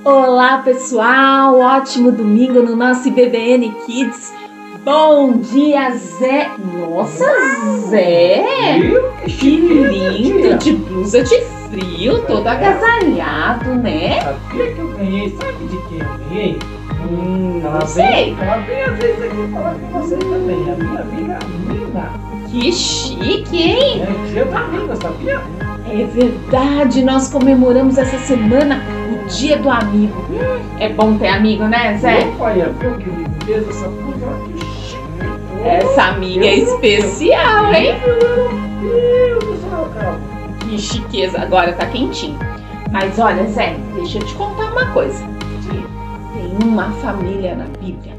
Olá pessoal, ótimo domingo no nosso IBBN Kids. Bom dia, Zé. Nossa, Zé, que lindo, de blusa de frio, todo agasalhado, né? Sabia que eu ganhei? Sabe de quem eu ganhei? Não sei. Ela vem às vezes aqui falar com você também, a minha amiga Nina. Que chique, hein? É o dia da amiga, sabia? É verdade, nós comemoramos essa semana o Dia do Amigo. É bom ter amigo, né, Zé? Olha, viu que lindeza essa blusa? Olha que chique. Essa amiga é especial, hein? Meu Deus do céu, cara. Que chiqueza, agora tá quentinho. Mas olha, Zé, deixa eu te contar uma coisa. Tem uma família na Bíblia,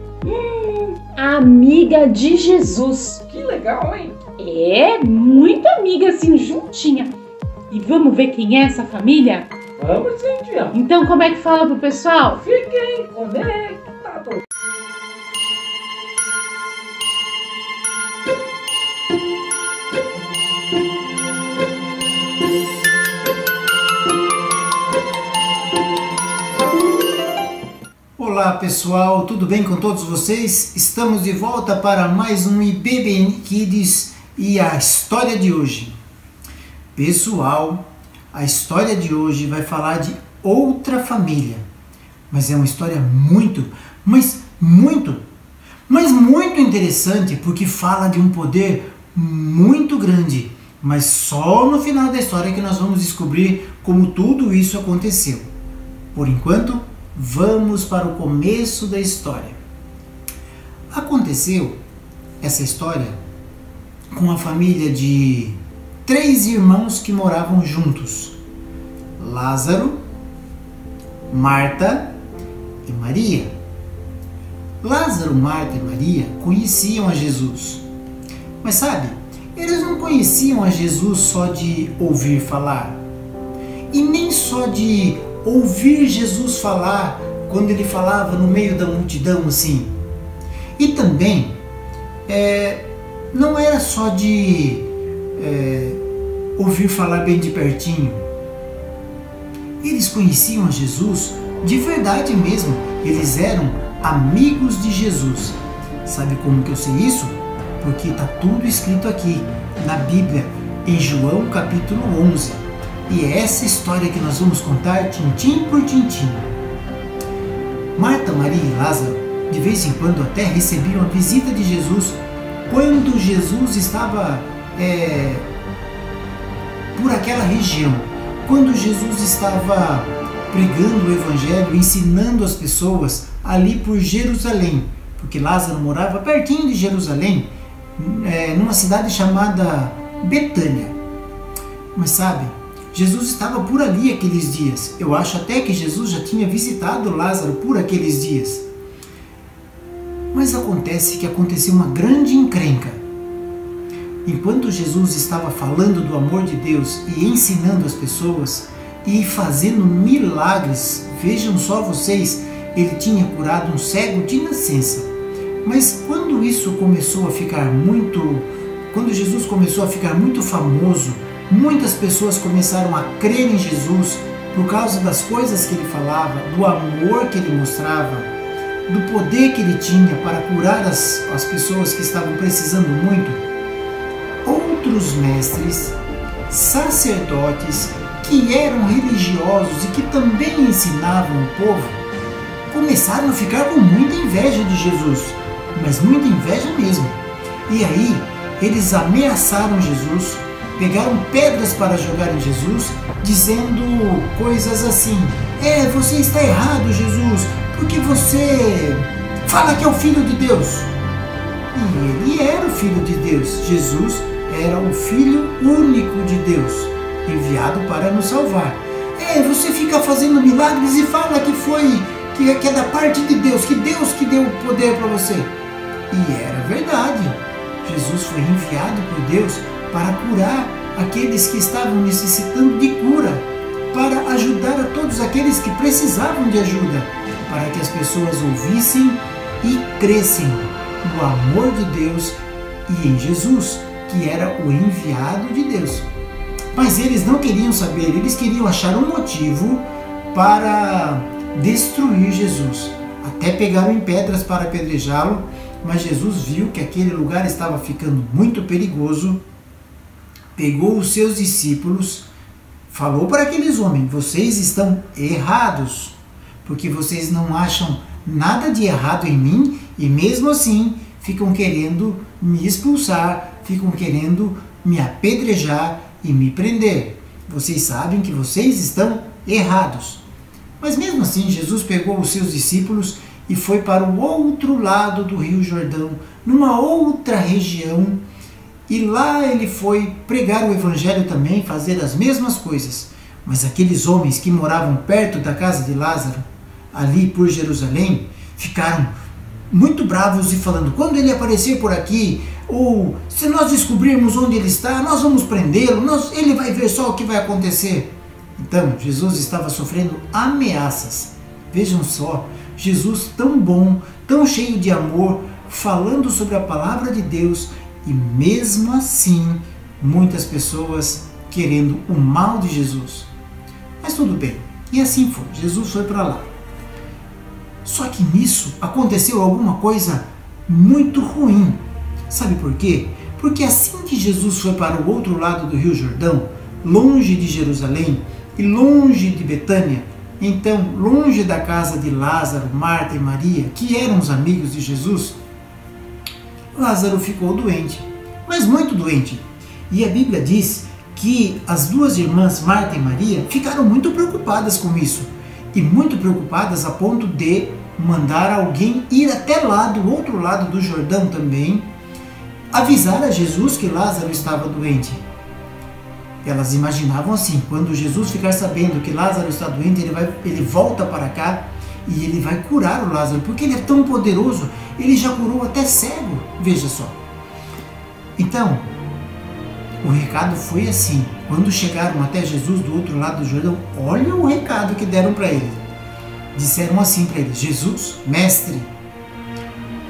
amiga de Jesus. Que legal, hein? É, muito amiga, assim, juntinha. E vamos ver quem é essa família? Vamos sim, tia. Então, como é que fala pro pessoal? Fiquem conectados. Olá pessoal, tudo bem com todos vocês? Estamos de volta para mais um IBBN Kids e a história de hoje. Pessoal, a história de hoje vai falar de outra família, mas é uma história muito interessante porque fala de um poder muito grande, mas só no final da história que nós vamos descobrir como tudo isso aconteceu. Por enquanto, vamos para o começo da história. Aconteceu essa história com a família de 3 irmãos que moravam juntos: Lázaro, Marta e Maria. Lázaro, Marta e Maria conheciam a Jesus. Mas sabe, eles não conheciam a Jesus só de ouvir falar. E nem só de ouvir Jesus falar quando ele falava no meio da multidão assim. E também não era só de ouvir falar bem de pertinho. Eles conheciam a Jesus de verdade mesmo. Eles eram amigos de Jesus. Sabe como que eu sei isso? Porque está tudo escrito aqui na Bíblia, em João capítulo 11. E é essa história que nós vamos contar tintim por tintim. Marta, Maria e Lázaro, de vez em quando até recebiam a visita de Jesus quando Jesus estava por aquela região. Quando Jesus estava pregando o Evangelho, ensinando as pessoas ali por Jerusalém. Porque Lázaro morava pertinho de Jerusalém, numa cidade chamada Betânia. Mas sabe, Jesus estava por ali aqueles dias. Eu acho até que Jesus já tinha visitado Lázaro por aqueles dias. Mas acontece que aconteceu uma grande encrenca. Enquanto Jesus estava falando do amor de Deus e ensinando as pessoas e fazendo milagres, vejam só vocês, ele tinha curado um cego de nascença. Mas quando isso começou a ficar quando Jesus começou a ficar muito famoso, muitas pessoas começaram a crer em Jesus por causa das coisas que ele falava, do amor que ele mostrava, do poder que ele tinha para curar as pessoas que estavam precisando muito. Outros mestres, sacerdotes que eram religiosos e que também ensinavam o povo, começaram a ficar com muita inveja de Jesus, mas muita inveja mesmo. E aí eles ameaçaram Jesus, pegaram pedras para jogar em Jesus, dizendo coisas assim: você está errado, Jesus, porque você fala que é o Filho de Deus. E ele era o Filho de Deus. Jesus era o Filho único de Deus, enviado para nos salvar. Você fica fazendo milagres e fala que é da parte de Deus, que Deus que deu o poder para você. E era verdade. Jesus foi enviado por Deus para curar aqueles que estavam necessitando de cura, para ajudar a todos aqueles que precisavam de ajuda, para que as pessoas ouvissem e crescem no amor de Deus e em Jesus, que era o enviado de Deus. Mas eles não queriam saber, eles queriam achar um motivo para destruir Jesus. Até pegaram em pedras para apedrejá-lo, mas Jesus viu que aquele lugar estava ficando muito perigoso, pegou os seus discípulos, falou para aqueles homens: vocês estão errados, porque vocês não acham nada de errado em mim e mesmo assim ficam querendo me expulsar, ficam querendo me apedrejar e me prender. Vocês sabem que vocês estão errados. Mas mesmo assim, Jesus pegou os seus discípulos e foi para o outro lado do Rio Jordão, numa outra região, e lá ele foi pregar o evangelho também, fazer as mesmas coisas. Mas aqueles homens que moravam perto da casa de Lázaro, ali por Jerusalém, ficaram muito bravos e falando: quando ele aparecer por aqui, ou se nós descobrirmos onde ele está, nós vamos prendê-lo, ele vai ver só o que vai acontecer. Então, Jesus estava sofrendo ameaças. Vejam só, Jesus tão bom, tão cheio de amor, falando sobre a palavra de Deus, e mesmo assim, muitas pessoas querendo o mal de Jesus. Mas tudo bem, e assim foi, Jesus foi para lá. Só que nisso aconteceu alguma coisa muito ruim. Sabe por quê? Porque assim que Jesus foi para o outro lado do Rio Jordão, longe de Jerusalém e longe de Betânia, então longe da casa de Lázaro, Marta e Maria, que eram os amigos de Jesus, Lázaro ficou doente, mas muito doente. E a Bíblia diz que as duas irmãs, Marta e Maria, ficaram muito preocupadas com isso. E muito preocupadas a ponto de mandar alguém ir até lá, do outro lado do Jordão também, avisar a Jesus que Lázaro estava doente. Elas imaginavam assim: quando Jesus ficar sabendo que Lázaro está doente, ele volta para cá e ele vai curar o Lázaro, porque ele é tão poderoso, ele já curou até cego, veja só. Então, o recado foi assim: quando chegaram até Jesus do outro lado do Jordão, olha o recado que deram para ele. Disseram assim para ele: Jesus, mestre,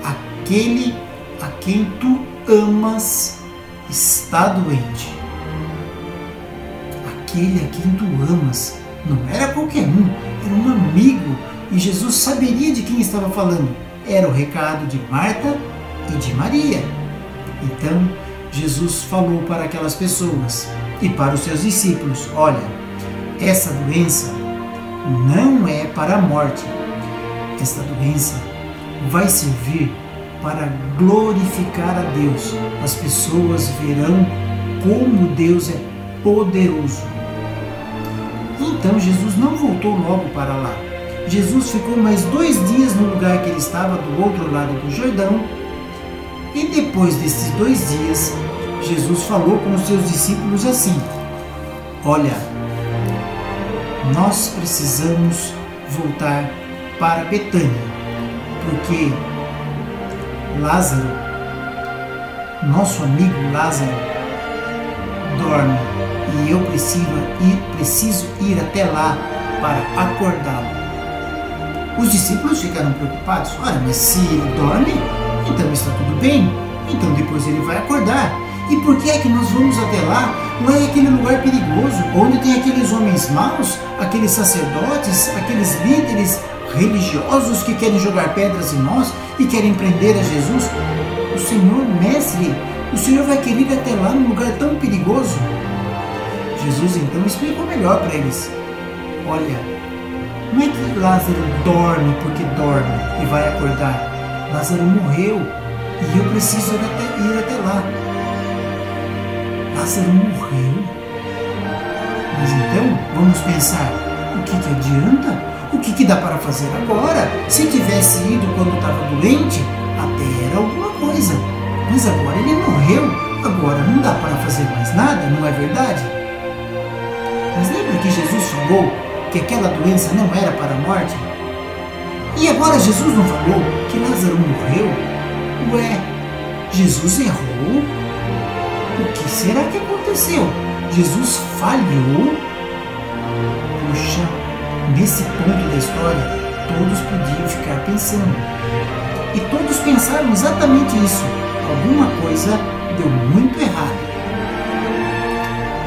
aquele a quem tu amas está doente. Aquele a quem tu amas não era qualquer um, era um amigo, e Jesus saberia de quem estava falando. Era o recado de Marta e de Maria. Então Jesus falou para aquelas pessoas e para os seus discípulos: olha, essa doença não é para a morte. Esta doença vai servir para glorificar a Deus. As pessoas verão como Deus é poderoso. Então Jesus não voltou logo para lá. Jesus ficou mais 2 dias no lugar que ele estava, do outro lado do Jordão. E depois desses 2 dias, Jesus falou com os seus discípulos assim: olha, nós precisamos voltar para Betânia, porque Lázaro, nosso amigo Lázaro, dorme e eu preciso ir até lá para acordá-lo. Os discípulos ficaram preocupados. Olha, mas se ele dorme, então está tudo bem, então depois ele vai acordar. E por que é que nós vamos até lá? Lá é aquele lugar perigoso, onde tem aqueles homens maus, aqueles sacerdotes, aqueles líderes religiosos que querem jogar pedras em nós e querem prender a Jesus. O Senhor, mestre, o Senhor vai querer ir até lá num lugar tão perigoso? Jesus então explicou melhor para eles: olha, não é que Lázaro dorme porque dorme e vai acordar. Lázaro morreu e eu preciso ir até lá. Lázaro morreu? Mas então, vamos pensar, o que adianta? O que dá para fazer agora? Se tivesse ido quando estava doente, até era alguma coisa. Mas agora ele morreu, agora não dá para fazer mais nada, não é verdade? Mas lembra que Jesus falou que aquela doença não era para a morte? E agora Jesus não falou que Lázaro morreu? Ué, Jesus errou? O que será que aconteceu? Jesus falhou? Puxa, nesse ponto da história, todos podiam ficar pensando. E todos pensaram exatamente isso. Alguma coisa deu muito errado.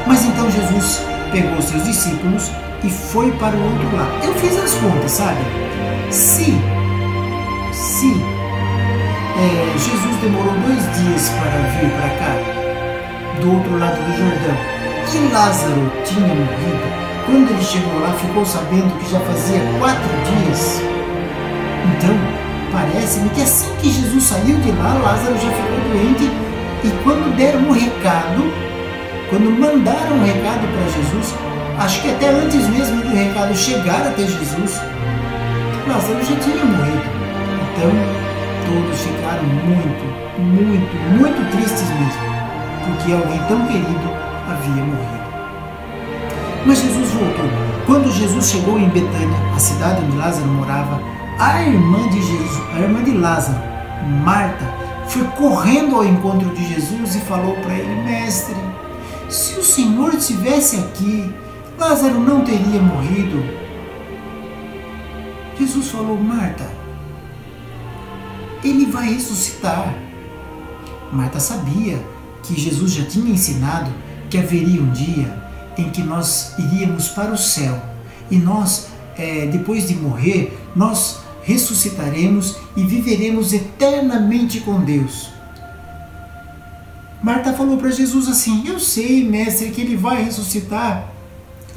Mas então Jesus pegou seus discípulos e foi para o outro lado. Eu fiz as contas, sabe? Se Jesus demorou 2 dias para vir para cá, do outro lado do Jordão, e Lázaro tinha morrido, quando ele chegou lá, ficou sabendo que já fazia 4 dias. Então, parece-me que assim que Jesus saiu de lá, Lázaro já ficou doente, e quando deram um recado, quando mandaram um recado para Jesus, acho que até antes mesmo do recado chegar até Jesus, Lázaro já tinha morrido. Então, todos ficaram muito tristes mesmo, porque alguém tão querido havia morrido. Mas Jesus voltou. Quando Jesus chegou em Betânia, a cidade onde Lázaro morava, a irmã de Lázaro, Marta, foi correndo ao encontro de Jesus e falou para ele: Mestre, se o Senhor estivesse aqui, Lázaro não teria morrido. Jesus falou: Marta, ele vai ressuscitar. Marta sabia que Jesus já tinha ensinado que haveria um dia em que nós iríamos para o céu e nós, depois de morrer, nós ressuscitaremos e viveremos eternamente com Deus. Marta falou para Jesus assim: eu sei, mestre, que ele vai ressuscitar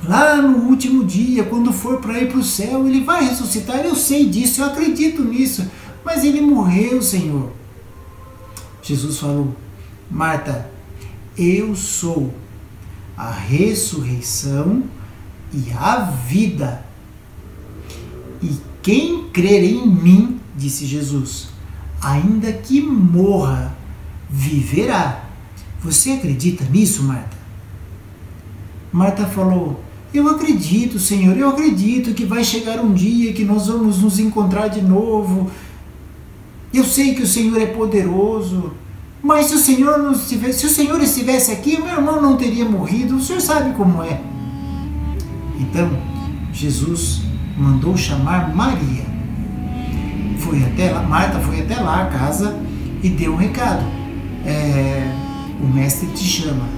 lá no último dia, quando for para ir para o céu, ele vai ressuscitar, eu sei disso, eu acredito nisso, mas ele morreu, Senhor. Jesus falou: Marta, eu sou a ressurreição e a vida. E quem crer em mim, disse Jesus, ainda que morra, viverá. Você acredita nisso, Marta? Marta falou: eu acredito, Senhor, eu acredito que vai chegar um dia que nós vamos nos encontrar de novo. Eu sei que o Senhor é poderoso, mas se o Senhor estivesse aqui, meu irmão não teria morrido. O Senhor sabe como é. Então, Jesus mandou chamar Maria. Marta foi até lá a casa e deu um recado. O mestre te chama.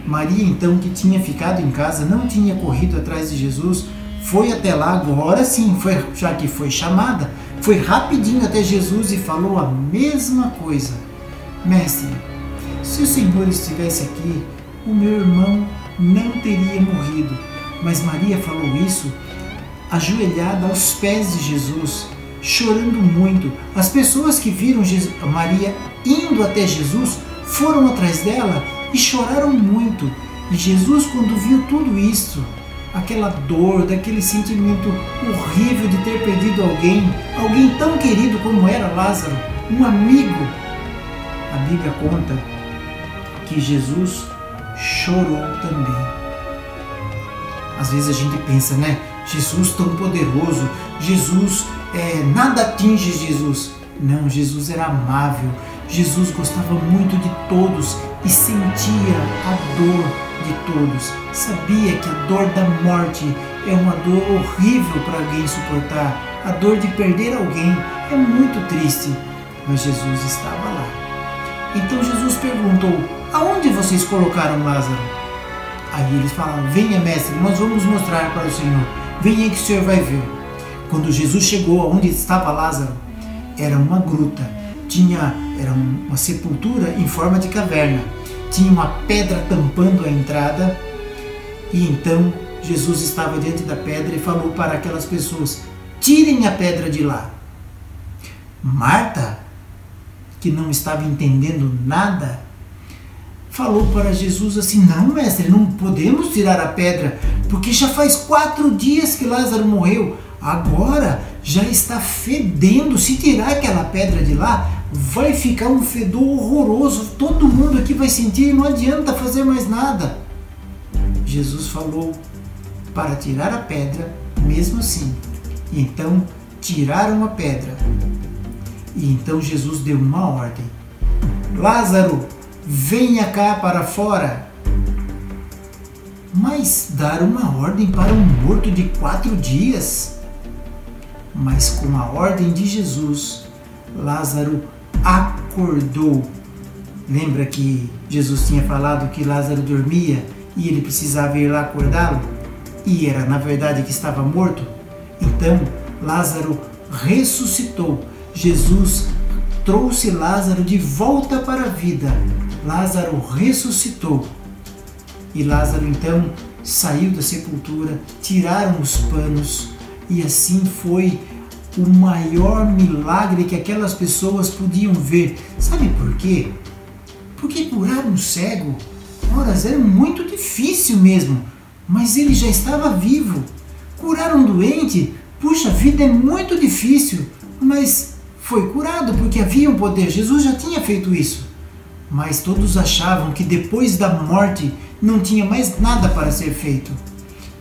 Maria, então, que tinha ficado em casa, não tinha corrido atrás de Jesus, foi até lá, agora sim, já que foi chamada, foi rapidinho até Jesus e falou a mesma coisa. Mestre, se o Senhor estivesse aqui, o meu irmão não teria morrido. Mas Maria falou isso ajoelhada aos pés de Jesus, chorando muito. As pessoas que viram Maria indo até Jesus foram atrás dela e choraram muito. E Jesus, quando viu tudo isso, aquela dor, daquele sentimento horrível de ter perdido alguém tão querido como era Lázaro, um amigo, a Bíblia conta que Jesus chorou também. Às vezes a gente pensa, né? Jesus tão poderoso, Jesus, nada atinge Jesus. Não, Jesus era amável, Jesus gostava muito de todos e sentia a dor de todos. Sabia que a dor da morte é uma dor horrível para alguém suportar. A dor de perder alguém é muito triste, mas Jesus estava lá. Então Jesus perguntou: aonde vocês colocaram Lázaro? Aí eles falaram: venha, mestre, nós vamos mostrar para o Senhor. Venha que o Senhor vai ver. Quando Jesus chegou aonde estava Lázaro, era uma gruta, era uma sepultura em forma de caverna, tinha uma pedra tampando a entrada, e então Jesus estava diante da pedra e falou para aquelas pessoas: tirem a pedra de lá. Marta, que não estava entendendo nada, falou para Jesus assim: não, mestre, não podemos tirar a pedra, porque já faz 4 dias que Lázaro morreu, agora já está fedendo. Se tirar aquela pedra de lá, vai ficar um fedor horroroso, todo mundo aqui vai sentir, não adianta fazer mais nada. Jesus falou para tirar a pedra mesmo assim. E então tiraram a pedra. E então Jesus deu uma ordem: Lázaro, venha cá para fora. Mas dar uma ordem para um morto de 4 dias? Mas com a ordem de Jesus, Lázaro acordou. Lembra que Jesus tinha falado que Lázaro dormia e ele precisava ir lá acordá-lo, e era na verdade que estava morto. Então Lázaro ressuscitou. Jesus trouxe Lázaro de volta para a vida. Lázaro ressuscitou. E Lázaro então saiu da sepultura, tiraram os panos, e assim foi o maior milagre que aquelas pessoas podiam ver. Sabe por quê? Porque curar um cego, ora, era muito difícil mesmo, mas ele já estava vivo. Curar um doente, puxa vida, é muito difícil, mas foi curado porque havia um poder. Jesus já tinha feito isso. Mas todos achavam que depois da morte não tinha mais nada para ser feito.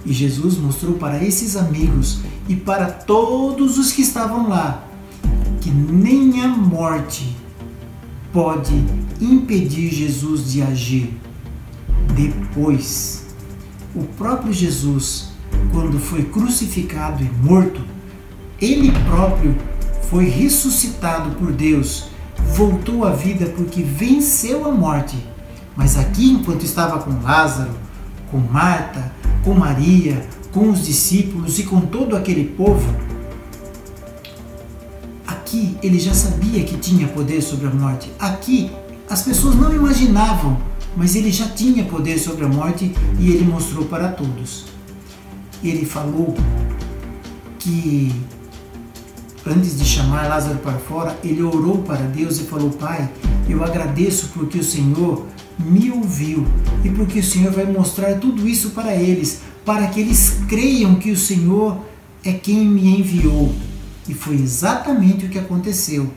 E Jesus mostrou para esses amigos e para todos os que estavam lá que nem a morte pode impedir Jesus de agir. Depois, o próprio Jesus, quando foi crucificado e morto, ele próprio foi ressuscitado por Deus, voltou à vida porque venceu a morte. Mas aqui, enquanto estava com Lázaro, com Marta, com Maria, com os discípulos e com todo aquele povo, aqui ele já sabia que tinha poder sobre a morte. Aqui as pessoas não imaginavam, mas ele já tinha poder sobre a morte e ele mostrou para todos. Ele falou que antes de chamar Lázaro para fora, ele orou para Deus e falou: Pai, eu agradeço porque o Senhor me ouviu e porque o Senhor vai mostrar tudo isso para eles, para que eles creiam que o Senhor é quem me enviou. E foi exatamente o que aconteceu.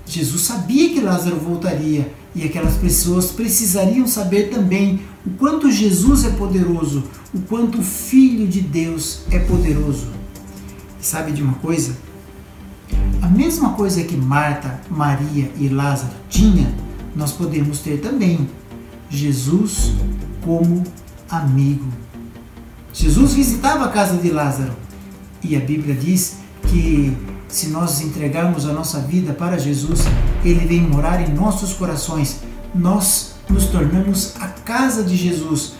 Jesus sabia que Lázaro voltaria e aquelas pessoas precisariam saber também o quanto Jesus é poderoso, o quanto o Filho de Deus é poderoso. E sabe de uma coisa? A mesma coisa que Marta, Maria e Lázaro tinham, nós podemos ter também. Jesus como amigo. Jesus visitava a casa de Lázaro e a Bíblia diz que se nós entregarmos a nossa vida para Jesus, Ele vem morar em nossos corações. Nós nos tornamos a casa de Jesus.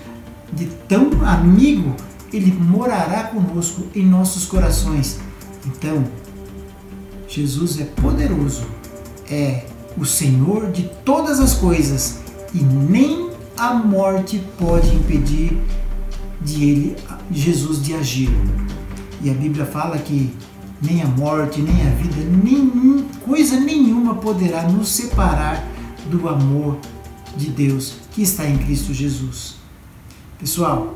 De tão amigo, Ele morará conosco em nossos corações. Então, Jesus é poderoso, é o Senhor de todas as coisas e nem a morte pode impedir Jesus de agir. E a Bíblia fala que nem a morte, nem a vida, coisa nenhuma poderá nos separar do amor de Deus que está em Cristo Jesus. Pessoal,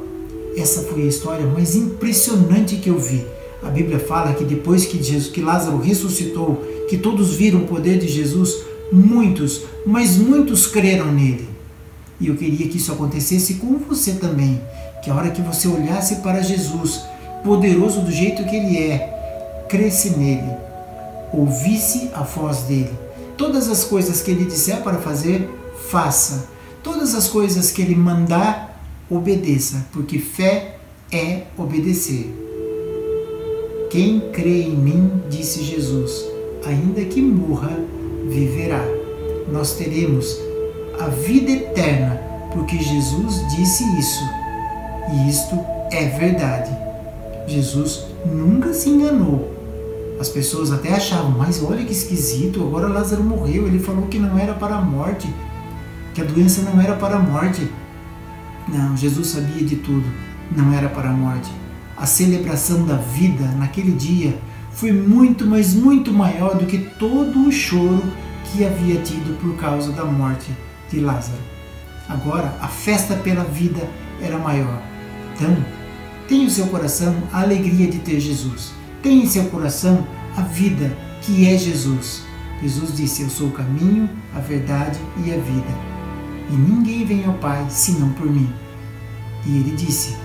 essa foi a história mais impressionante que eu vi. A Bíblia fala que depois que Lázaro ressuscitou, que todos viram o poder de Jesus, muitos, mas muitos creram nele. E eu queria que isso acontecesse com você também, que a hora que você olhasse para Jesus, poderoso do jeito que Ele é, cresce nele, ouvisse a voz dele. Todas as coisas que Ele disser para fazer, faça. Todas as coisas que Ele mandar, obedeça, porque fé é obedecer. Quem crê em mim, disse Jesus, ainda que morra, viverá. Nós teremos a vida eterna, porque Jesus disse isso. E isto é verdade. Jesus nunca se enganou. As pessoas até achavam, mas olha que esquisito, agora Lázaro morreu, ele falou que não era para a morte, que a doença não era para a morte. Não, Jesus sabia de tudo, não era para a morte. A celebração da vida naquele dia foi muito, mas muito maior do que todo o choro que havia tido por causa da morte de Lázaro. Agora, a festa pela vida era maior. Então, tenha em seu coração a alegria de ter Jesus. Tenha em seu coração a vida que é Jesus. Jesus disse: eu sou o caminho, a verdade e a vida. E ninguém vem ao Pai senão por mim. E ele disse: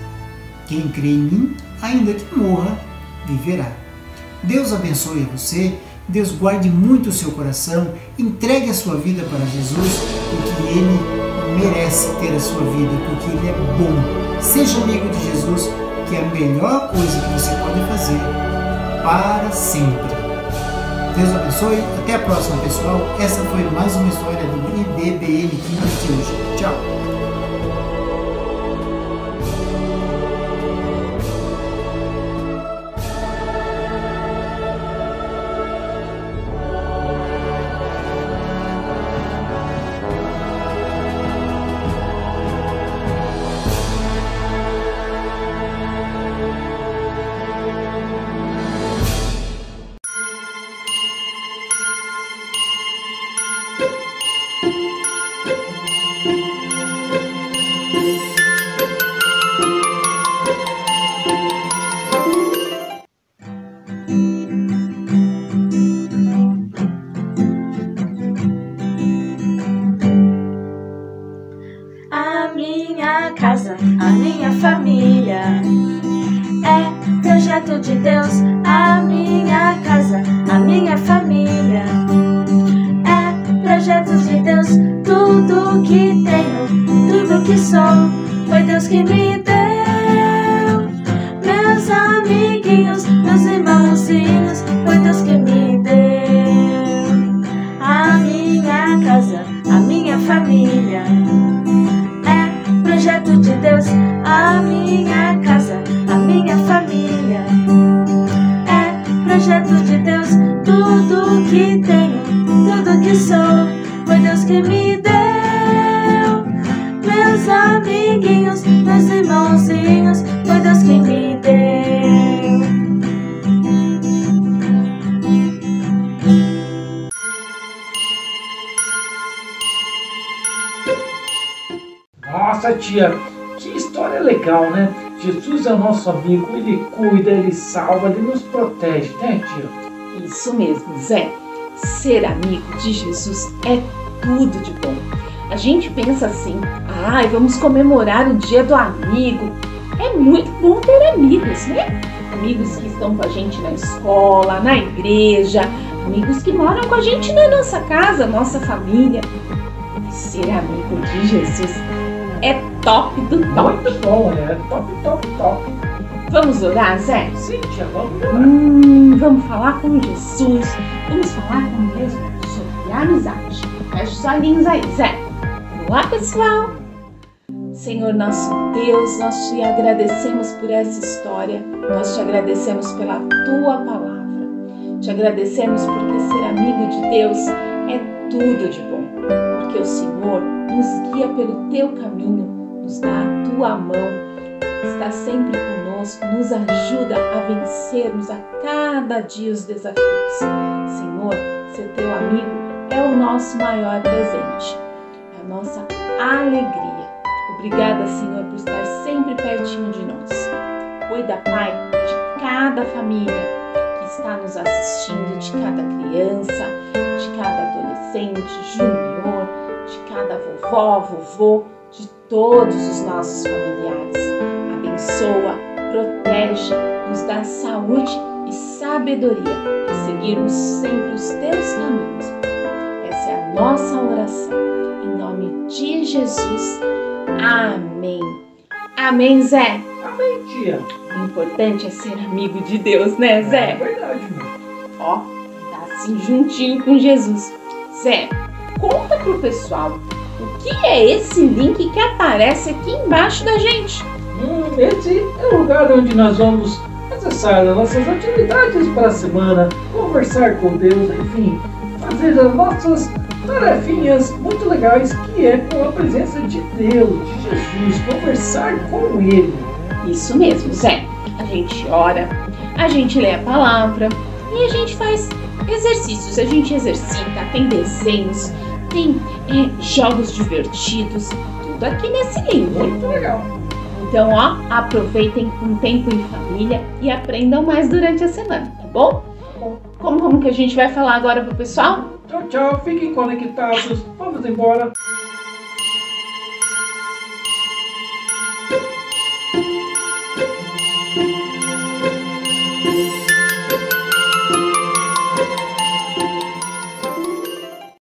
quem crê em mim, ainda que morra, viverá. Deus abençoe a você, Deus guarde muito o seu coração, entregue a sua vida para Jesus, porque Ele merece ter a sua vida, porque Ele é bom. Seja amigo de Jesus, que é a melhor coisa que você pode fazer para sempre. Deus abençoe, até a próxima, pessoal. Essa foi mais uma história do IBBN Kids de hoje. Tchau! projeto de Deus. Tudo que tenho, tudo que sou, foi Deus que me deu. Meus amiguinhos, meus irmãozinhos, foi Deus que me deu. Nossa, tia, que história legal, né? Jesus é o nosso amigo, ele cuida, ele salva, ele nos protege, né, tia? Isso mesmo, Zé. Ser amigo de Jesus é tudo de bom. A gente pensa assim, vamos comemorar o dia do amigo. É muito bom ter amigos, né? Amigos que estão com a gente na escola, na igreja, amigos que moram com a gente na nossa casa, nossa família. Ser amigo de Jesus é top do top. Muito bom, é top, top, top. Vamos orar, Zé? Sim, tia, vamos orar. Vamos falar com Jesus, vamos falar com Deus sobre amizade. Feche os olhinhos aí, Zé. Vamos lá, pessoal? Senhor nosso Deus, nós te agradecemos por essa história, nós te agradecemos pela tua palavra, te agradecemos porque ser amigo de Deus é tudo de bom, porque o Senhor nos guia pelo teu caminho, nos dá a tua mão, está sempre conosco, nos ajuda a vencermos a cada dia os desafios. Senhor, ser teu amigo é o nosso maior presente, é a nossa alegria. Obrigada, Senhor, por estar sempre pertinho de nós. Cuida, Pai, de cada família que está nos assistindo, de cada criança, de cada adolescente, junior, de cada vovó, vovô, de todos os nossos familiares. Abençoa, protege, nos dá saúde e sabedoria para seguirmos sempre os teus caminhos. Essa é a nossa oração. Em nome de Jesus. Amém. Amém, Zé? Amém, tia. O importante é ser amigo de Deus, né, Zé? É verdade, meu. Ó, tá assim juntinho com Jesus. Zé, conta pro pessoal o que é esse link que aparece aqui embaixo da gente. Esse é o lugar onde nós vamos acessar as nossas atividades para a semana, conversar com Deus, enfim, fazer as nossas tarefinhas muito legais, que é com a presença de Deus, de Jesus, conversar com Ele. Isso mesmo, Zé. A gente ora, a gente lê a palavra e a gente faz exercícios. A gente exercita, tem desenhos, tem jogos divertidos, tudo aqui nesse link. Muito legal. Então, ó, aproveitem um tempo em família e aprendam mais durante a semana, tá bom? Como que a gente vai falar agora pro pessoal? Tchau, tchau. Fiquem conectados. Vamos embora.